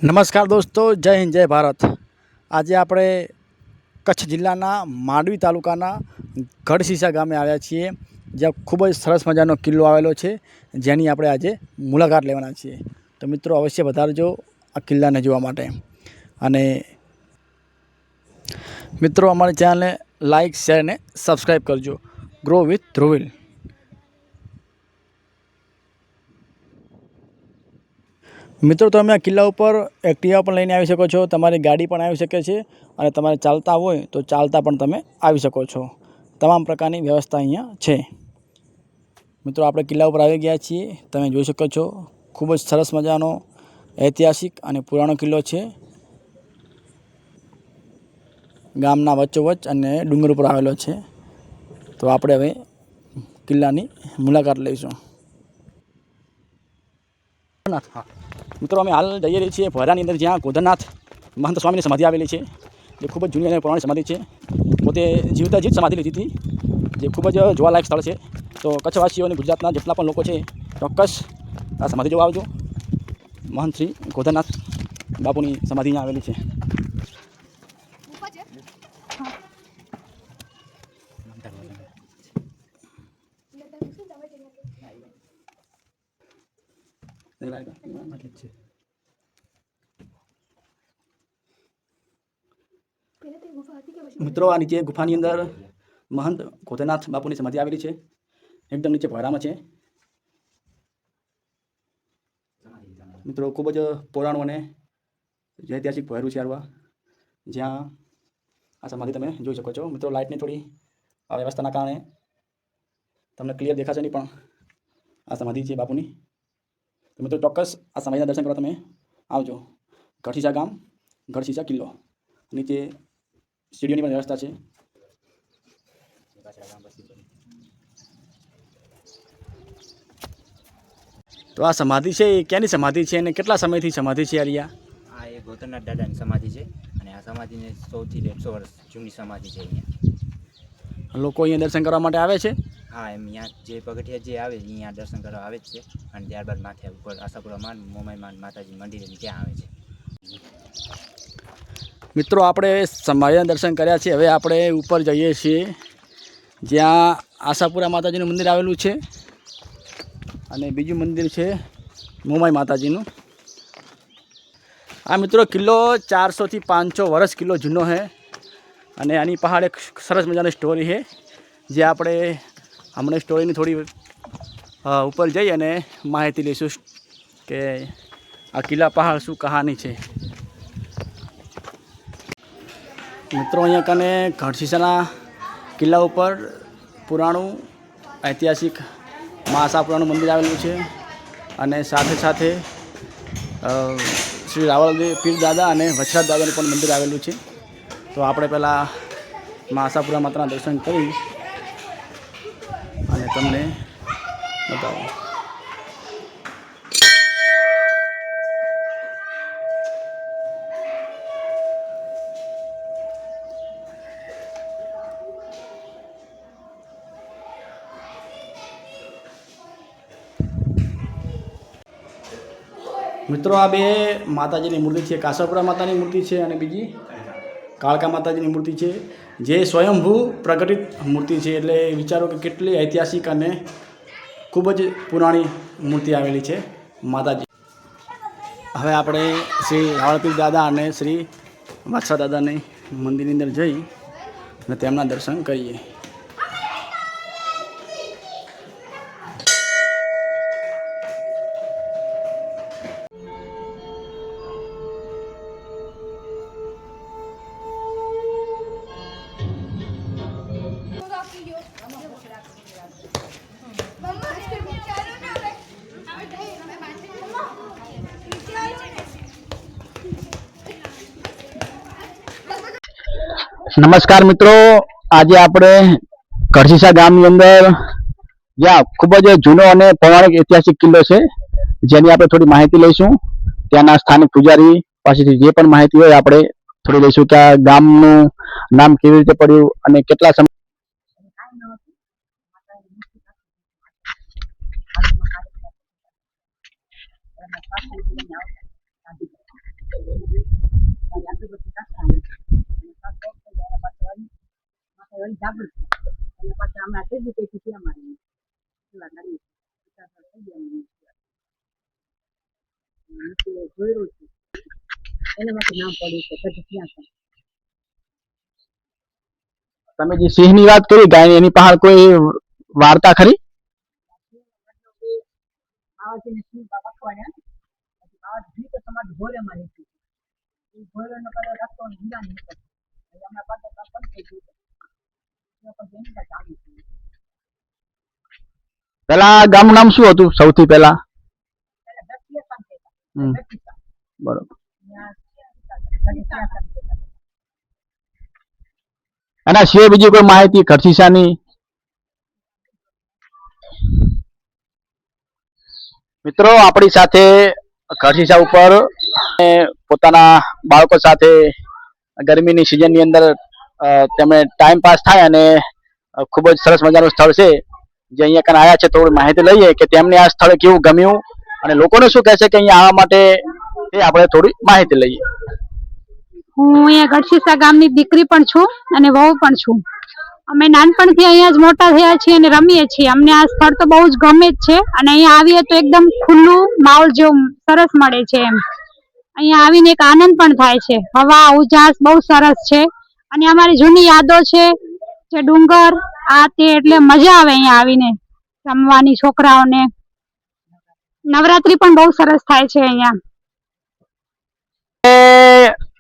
નમસ્કાર દોસ્તો, જય હિન્દ, જય ભારત. આજે આપણે કચ્છ જિલ્લાના માંડવી તાલુકાના ગઢશીશા ગામે આવ્યા છીએ, જ્યાં ખૂબ જ સરસ મજાનો કિલ્લો આવેલો છે, જેની આપણે આજે મુલાકાત લેવાના છીએ. તો મિત્રો અવશ્ય વધારજો આ કિલ્લાને જોવા માટે. અને મિત્રો અમારી ચેનલને લાઇક, શેર અને સબસ્ક્રાઈબ કરજો. Grow with Dhruvil. મિત્રો તમે આ કિલ્લા ઉપર એક્ટિવા પણ લઈને આવી શકો છો, તમારી ગાડી પણ આવી શકે છે, અને તમારે ચાલતા હોય તો ચાલતા પણ તમે આવી શકો છો. તમામ પ્રકારની વ્યવસ્થા અહીંયા છે. મિત્રો આપણે કિલ્લા ઉપર આવી ગયા છીએ, તમે જોઈ શકો છો. ખૂબ જ સરસ મજાનો ઐતિહાસિક અને પુરાણો કિલ્લો છે. ગામના વચ્ચોવચ્ચ અને ડુંગર ઉપર આવેલો છે. તો આપણે હવે કિલ્લાની મુલાકાત લઈશું. હા મિત્રો, અમે હાલ જઈ રહ્યા છીએ ભોયરાની અંદર, જ્યાં ગોધરનાથ મહંત સ્વામીની સમાધિ આવેલી છે, જે ખૂબ જ જૂની અને પુરાણી સમાધિ છે. પોતે જીવતા જ સમાધિ લીધી હતી, જે ખૂબ જ જોવાલાયક સ્થળ છે. તો કચ્છવાસીઓ અને ગુજરાતના જેટલા પણ લોકો છે, ચોક્કસ આ સમાધિ જોવા આવજો. મહંત શ્રી ગોધરનાથ બાપુની સમાધિ અહીંયા આવેલી છે. મિત્રો આ નીચે ગુફાની અંદર મહંત ગોધરનાથ બાપુની સમાધિ આવેલી છે. એકદમ નીચે ભોયરામાં છે. મિત્રો ખૂબ જ પુરાણું અને ઐતિહાસિક ભોયરું છે આરવા, જ્યાં આ સમાધિ તમે જોઈ શકો છો. મિત્રો લાઇટની થોડી વ્યવસ્થાના કારણે તમને ક્લિયર દેખાશે નહીં, પણ આ સમાધિ છે બાપુની. તો મિત્રો ચોક્કસ આ સમાધિના દર્શન કરવા તમે આવજો. ગઢશીશા ગામ, ગઢશીશા કિલ્લો. નીચે સીડીઓની પણ વ્યવસ્થા છે. તો આ સમાધિ છે એ ક્યાંની સમાધિ છે અને કેટલા સમયથી સમાધિ છે આરિયા? આ એ ગોધરનાથ દાદાની સમાધિ છે, અને આ સમાધિને 100 થી 150 વર્ષ જૂની સમાધિ છે. અહીંયા લોકો અહીંયા દર્શન કરવા માટે આવે છે. હા, એમ અહીંયા જે પગથિયા જે આવે અહીંયા દર્શન કરવા આવે જ છે, અને ત્યારબાદ માથે ઉપર આશાપુરા માન, મોમાઈ માન માતાજી મંદિરે ત્યાં આવે છે. મિત્રો આપણે સમાધિના દર્શન કર્યા છે. હવે આપણે ઉપર જઈએ છીએ, જ્યાં આશાપુરા માતાજીનું મંદિર આવેલું છે, અને બીજું મંદિર છે મોમાઈ માતાજીનું. આ મિત્રો કિલ્લો 400 થી 500 વર્ષ કિલ્લો જૂનો છે, અને આની પહાડ એક સરસ મજાની સ્ટોરી છે, જે આપણે હમણાં સ્ટોરીની થોડી ઉપર જઈ અને માહિતી લઈશું કે આ કિલ્લા પહાડ શું કહાની છે. મિત્રો અહીંયા કને ગઢશીશાના કિલ્લા ઉપર પુરાણું ઐતિહાસિક મા આશાપુરાનું મંદિર આવેલું છે, અને સાથે સાથે શ્રી રાવળદેવ પીર દાદા અને વછરાજ દાદાનું પણ મંદિર આવેલું છે. તો આપણે પહેલાં મા આશાપુરા માતાના દર્શન કરી અને તમને બતાવો. મિત્રો આ બે માતાજીની મૂર્તિ છે. આશાપુરા માતાની મૂર્તિ છે, અને બીજી કાળકા માતાજીની મૂર્તિ છે, જે સ્વયંભૂ પ્રગટિત મૂર્તિ છે. એટલે વિચારો કે કેટલી ઐતિહાસિક અને ખૂબ જ પુરાણી મૂર્તિ આવેલી છે માતાજી. હવે આપણે શ્રી રાવળપીર દાદા અને શ્રી વત્સા દાદાની મંદિરની અંદર જઈ અને તેમના દર્શન કરીએ. નમસ્કાર મિત્રો, આજે આપણે ગઢશીશા ગામની અંદર, જ્યાં ખૂબ જ જૂનો અને પૌરાણિક ઐતિહાસિક કિલ્લો છે, જેની આપણે થોડી માહિતી લઈશું. ત્યાંના સ્થાનિક પૂજારી પાસેથી જે પણ માહિતી હોય આપણે થોડી લઈશું, કે આ ગામનું નામ કેવી રીતે પડ્યું અને કેટલા સમય જાગૃત અને પાછા હમણાં ત્રીજી પેઢી છે અમારી સેવા કરીએ છીએ 50 વર્ષ થઈ ગયા અમને જોયું છે એનામાંથી નામ પડ્યું છે પછી ક્યાં છે તમે જે સિંહની વાત કરી ગાય એની પાસે કોઈ વાર્તા ખરી? બાવાજીને સિંહ પકવાડ્યા પછી બાવાજી તો સમાજ ભોરેમાં રહેતી એ ભોરેનો કલર રાખતો હીરા નહીં કરતો હમણાં પાછળ પણ થઈ ગયું પછી એની પાસે આવી ગયું પેલા ગામનું નામ શું હતું સૌથી પહેલા? પહેલા દક્ષિયા કામ કહેતા હમ. દક્ષિયા બરોબર. ત્યાં દક્ષિયા કામ કહેતા એના સિવાય બીજી કોઈ માહિતી ખર્ચીસાની? મિત્રો આપણી સાથે ખર્ચીસા ઉપર પોતાના બાળકો સાથે ગરમીની સિઝનની અંદર તેમને ટાઈમ પાસ થાય અને ખૂબ જ સરસ મજાનું સ્થળ છે જે અહીંયા કાન આવ્યા છે. થોડી માહિતી લઈએ કે તેમને આ સ્થળ કેવું ગમ્યું અને લોકોને શું કહે છે કે અહીંયા આવવા માટે એ આપણે થોડી માહિતી લઈએ. હું અહીંયા ગઢશીસા ગામની દીકરી પણ છું અને વહુ પણ છું. અમે નાનપણથી અહીંયા જ મોટા થયા છીએ અને રમીએ છીએ. અમને આ સ્થળ તો બહુ જ ગમે જ છે અને અહીંયા આવીએ તો એકદમ ખુલ્લું માહોલ જેવું સરસ મળે છે. એમ અહીંયા આવીને એક આનંદ પણ થાય છે. હવા ઉજાસ બહુ સરસ છે અને અમારી જૂની યાદો છે જે ડુંગર આ તે એટલે મજા આવે અહીંયા આવીને રમવાની. છોકરાઓને નવરાત્રી પણ બહુ સરસ થાય છે અહીંયા.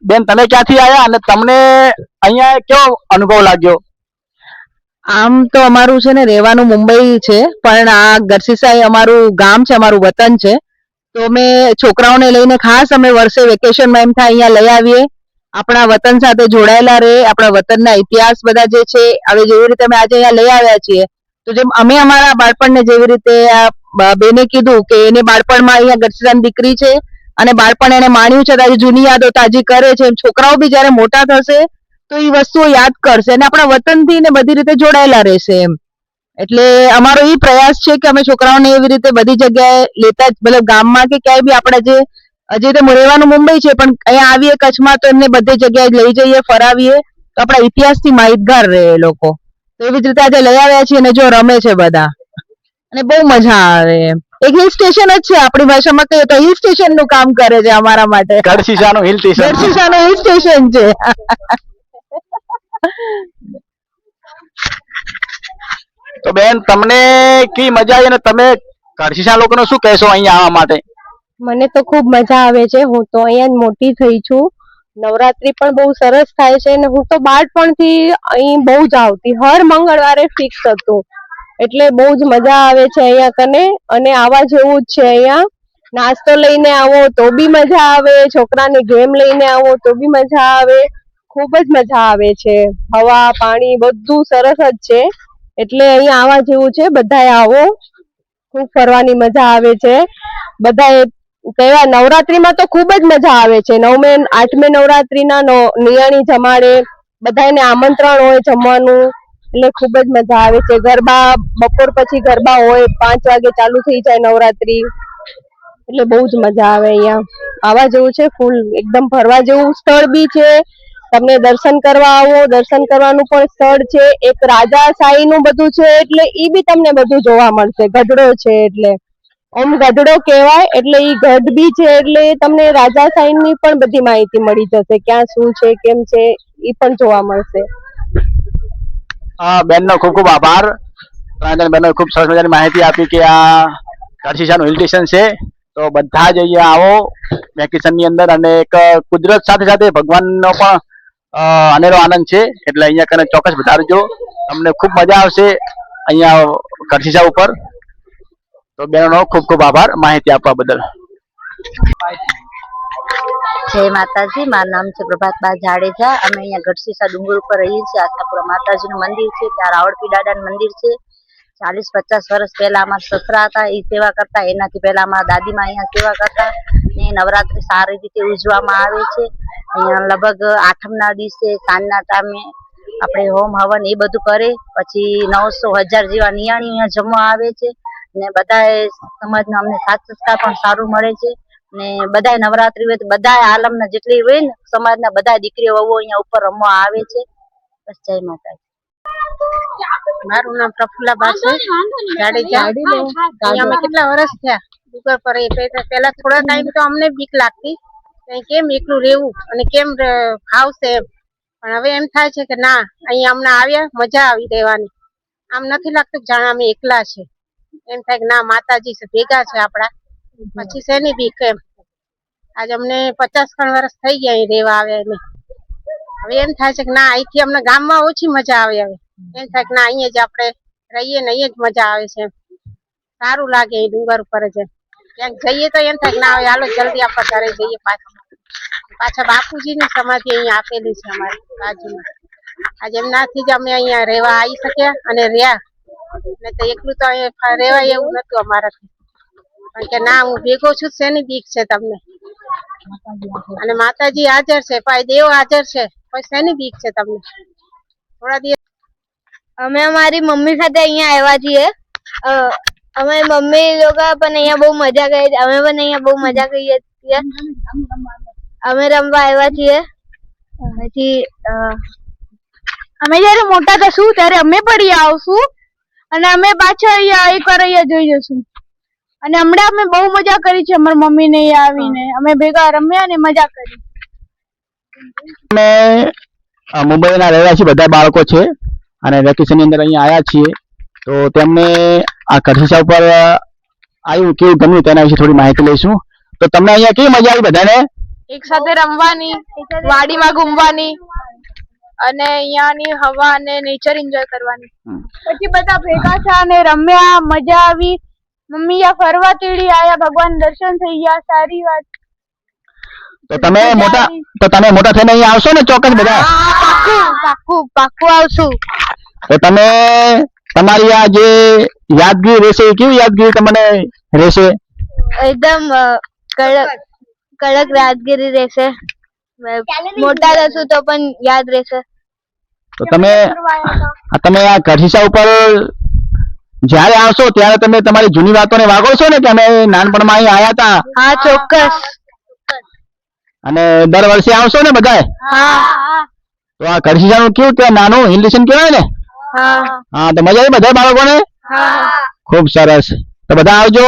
બેન તમે ક્યાંથી આવ્યા અને તમને અહીંયા કેવો અનુભવ લાગ્યો? આમ તો અમારું છે ને રહેવાનું મુંબઈ છે પણ આ ગઢશીસા એ અમારું ગામ છે, અમારું વતન છે. તો અમે છોકરાઓને લઈને ખાસ અમે વર્ષે વેકેશનમાં એમ થાય અહીંયા લઈ આવીએ, આપણા વતન સાથે જોડાયેલા રહે, આપણા વતનના ઇતિહાસ બધા જે છે હવે જેવી રીતે અમે આજે અહીંયા લઈ આવ્યા છીએ તો જેમ અમે અમારા બાળપણને જેવી રીતે આ બેને કીધું કે એને બાળપણમાં અહીંયા ગઢશીસાની દીકરી છે અને બાળપણ એને માણ્યું છે, તાજી જૂની યાદો તાજી કરે છે. છોકરાઓ બી જયારે મોટા થશે તો એ વસ્તુઓ યાદ કરશે અને આપણા વતનથી ને બધી રીતે જોડાયેલા રહેશે એમ. એટલે અમારો એ પ્રયાસ છે કે અમે છોકરાઓને એવી રીતે બધી જગ્યાએ લેતા જ, મતલબ ગામમાં કે ક્યાંય બી આપણા જે રહેવાનું મુંબઈ છે પણ અહીંયા આવીએ કચ્છમાં તો એમને બધી જગ્યાએ લઈ જઈએ, ફરાવીએ તો આપણા ઇતિહાસથી માહિતગાર રહે એ લોકો. તો એવી જ રીતે આજે લઈ આવ્યા છીએ અને જો રમે છે બધા અને બહુ મજા આવે એમ. એક હિલ સ્ટેશન જ છે, આપણી ભાષામાં કહીએ તો હિલ સ્ટેશન નું કામ કરે છે અમારા માટે. ગઢશીસાનું હિલ સ્ટેશન. ગઢશીસાનું હિલ સ્ટેશન છે. તો બેન તમને કી મજા આવી અને તમે ગઢશીસા લોકોને શું કહેશો અહીંયા આવવા માટે? મને તો ખૂબ મજા આવે છે. હું તો અહીંયા જ મોટી થઈ છું. નવરાત્રી પણ બહુ સરસ થાય છે અને હું તો બાળપણથી અહીં બહુ જ આવતી, હર મંગળવારે ફિક્સ હતું. એટલે બહુ જ મજા આવે છે અહીંયા કને અને આવા જેવું જ છે. અહીંયા નાસ્તો લઈને આવો તો બી મજા આવે, છોકરાને ગેમ લઈને આવો તો બી મજા આવે, ખૂબ જ મજા આવે છે. હવા પાણી બધું સરસ જ છે એટલે અહીંયા આવા જેવું છે. બધાએ આવો, ખૂબ ફરવાની મજા આવે છે. બધાએ તહેવાર નવરાત્રીમાં તો ખૂબ જ મજા આવે છે. 9મે 8મે નવરાત્રીના નિયાણી જમાડે, બધાને આમંત્રણ હોય જમવાનું એટલે ખૂબ જ મજા આવે છે. ગરબા બપોર પછી ગરબા હોય, 5 વાગે ચાલુ થઈ જાય નવરાત્રી એટલે બહુ જ મજા આવે. અહીંયા આવા જેવું છે, ફૂલ એકદમ ફરવા જેવું સ્થળ બી છે. તમને દર્શન કરવા આવો, દર્શન કરવાનું પણ સ્થળ છે. એક રાજાશાહી નું બધું છે એટલે ઈ બી તમને બધું જોવા મળશે. ગઢડો છે એટલે ઓમ ગઢડો કહેવાય એટલે ઈ ગઢ બી છે એટલે તમને રાજાશાહી ની પણ બધી માહિતી મળી જશે, ક્યાં શું છે કેમ છે ઈ પણ જોવા મળશે. બેનનો ખૂબ ખૂબ આભાર. બેનનો ખૂબ સરસ મજાની માહિતી આપી કે આ ગઢશીસાનું હિલ સ્ટેશન છે તો બધા જ અહીંયા આવો વેકેશનની અંદર અને એક કુદરત સાથે સાથે ભગવાનનો પણ અનેરો આનંદ છે એટલે અહીંયા કને ચોક્કસ વધારજો, તમને ખૂબ મજા આવશે અહીંયા ગઢશીસા ઉપર. તો બેનનો ખૂબ ખૂબ આભાર માહિતી આપવા બદલ. જય માતાજી, મારું નામ છે પ્રભાતબા જાડેજા. અમે અહીંયા ગઢશીસા ડુંગર ઉપર રહીએ છીએ. આશાપુરા માતાજીનું મંદિર છે, ત્યાં રાવળપી દાદાનું મંદિર છે. 40-50 વર્ષ પહેલા અમારા સસરા હતા એ સેવા કરતા, એનાથી પહેલા અમારા દાદીમાં અહીંયા સેવા કરતા ને નવરાત્રી સારી રીતે ઉજવવામાં આવે છે. અહીંયા લગભગ 8મના દિવસે સાંજના ટાઈમે આપણે હોમ હવન એ બધું કરે, પછી 900-1000 જેવા નિયાણી અહીંયા જમવા આવે છે ને બધાએ સમાજનો અમને સાથ સત્કાર પણ સારું મળે છે ને બધા નવરાત્રી હોય તો બધા આલમના જેટલી હોય ને સમાજના બધા દીકરીઓ વહુઓ અહીંયા ઉપર રમવા આવે છે. બસ જય માતાજી. મારું નામ પ્રફુલ્લાબા છે જાડેજા. અહીંયા અમે કેટલા વર્ષ થયા ડુંગર પર પેલા થોડા ટાઈમ તો અમને બીક લાગતી કેમ એકલું રહેવું અને કેમ ફાવશે એમ, પણ હવે એમ થાય છે કે ના અહીંયા અમને આવ્યા મજા આવી રહેવાની. આમ નથી લાગતું જાણે અમે એકલા છે, એમ થાય કે ના માતાજી છે ભેગા છે આપડા, પછી શેની બીક એમ. આજે અમને 50 વર્ષ થઈ ગયા અહીં રહેવા આવ્યા એને. હવે એમ થાય છે કે ના અહીંથી અમને ગામમાં ઓછી મજા આવે. હવે એમ થાય કે ના અહીંયા જ આપણે રહીએ ને અહીંયા જ મજા આવે છે, સારું લાગે અહીં ડુંગર ઉપર જ. ક્યાંક જઈએ તો એમ થાય કે ના હવે હાલો જલ્દી આપણા ઘરે જઈએ પાછા બાપુજીની સમાધિ અહીંયા આપેલી છે અમારી બાજુમાં. આજે એમનાથી જ અમે અહીંયા રહેવા આવી શક્યા અને રહ્યા, ને તો એકલું તો અહીંયા રહેવાય એવું નતું અમારાથી. કારણ કે ના હું ભેગો છું, શેની બીક છે તમને? અને માતાજી હાજર છે, ભાઈ દેવ હાજર છે, પછી શેની બીક છે તમને? થોડા દિવસ અમે અમારી મમ્મી સાથે અહીંયા આવ્યા છીએ. અમે મમ્મી લોકો પણ અહીંયા બહુ મજા કરી, અમે પણ અહીંયા બહુ મજા કરીએ છીએ. અમે રમવા આવ્યા છીએ. પછી અમે જયારે મોટા થશું ત્યારે અમે પણ અહીંયા આવશું અને અમે પાછા અહીંયા એકવાર અહીંયા જોઈ જશું. અને હમણાં અમે બહુ મજા કરી છે અમારી મમ્મીને અહીંયા આવીને. અમે ભેગા રમ્યા અને મજા કરી. અમે મુંબઈના રહેવાસી બધા બાળકો છે અને વેકેશનની અંદર અહીંયા આવ્યા છીએ, તો તેમને આ ગઢશીશા ઉપર આવ્યું કેવું ગમ્યું તેના વિશે થોડી માહિતી લઈશું. તો તમને અહીંયા કેવી મજા આવી બધાને? એક સાથે રમવાની, વાડીમાં ઘૂમવાની અને અહીંયાની હવા અને નેચર એન્જોય કરવાની. પછી બધા ભેગા થયા અને રમ્યા, મજા આવી. મમ્મી આ ફરવા તેડી આયા, ભગવાન દર્શન થઈ ગયા, સારી વાત. તો તમે મોટા થઈને અહીંયા આવશો ને ચોક્કસ બધા? પાક્કું આવશું. તો તમે તમારી આ જે યાદગીરી રહેશે એ કેવી યાદગીરી તમને રહેશે? એકદમ કડક યાદગીરી રહેશે. મોટા થશું તો પણ યાદ રહેશે. તો તમે આ ગઢશીશા ઉપર જયારે આવશો ત્યારે તમે તમારી જૂની વાતોને વાગોશો ને કે અમે નાનપણમાં અહીં આવ્યા હતા? હા, ચોક્કસ. અને દર વર્ષે આવશો ને બધાય? હા. તો આ ગઢશીશાનું કેવું કે નાનું હિલ સ્ટેશન કહેવાય ને? હા, તો મજા આવી બધા બાળકોને? હા. ખૂબ સરસ. તો બધા આવજો.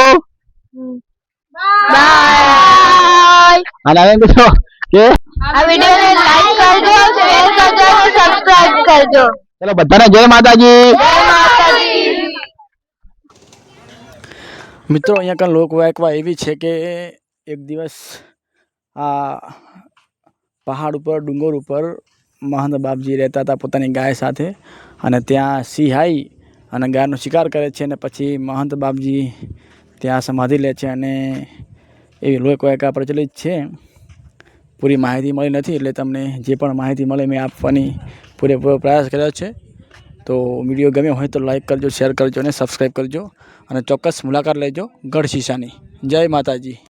બાય. અને હવે કીધું કે આ વિડિયોને લાઈક કરજો, શેર કરજો અને સબસ્ક્રાઇબ કરજો. ચલો બધાને જય માતાજી. જય માતાજી. મિત્રો અહીંયા કાં લોકવાયકા એવી છે કે એક દિવસ આ પહાડ ઉપર ડુંગર ઉપર મહંત બાપજી રહેતા હતા પોતાની ગાય સાથે, અને ત્યાં સિંહ આવી અને ગાયનો શિકાર કરે છે અને પછી મહંત બાપજી ત્યાં સમાધિ લે છે. અને એવી લોકવાયકા પ્રચલિત છે. પૂરી માહિતી મળી નથી એટલે તમને જે પણ માહિતી મળે મેં આપવાની પૂરેપૂરો પ્રયાસ કર્યો છે. તો વિડીયો ગમ્યો હોય તો લાઈક કરજો, શેર કરજો અને સબસ્ક્રાઈબ કરજો અને ચોક્કસ મુલાકાત લેજો ગઢશીશાની. જય માતાજી.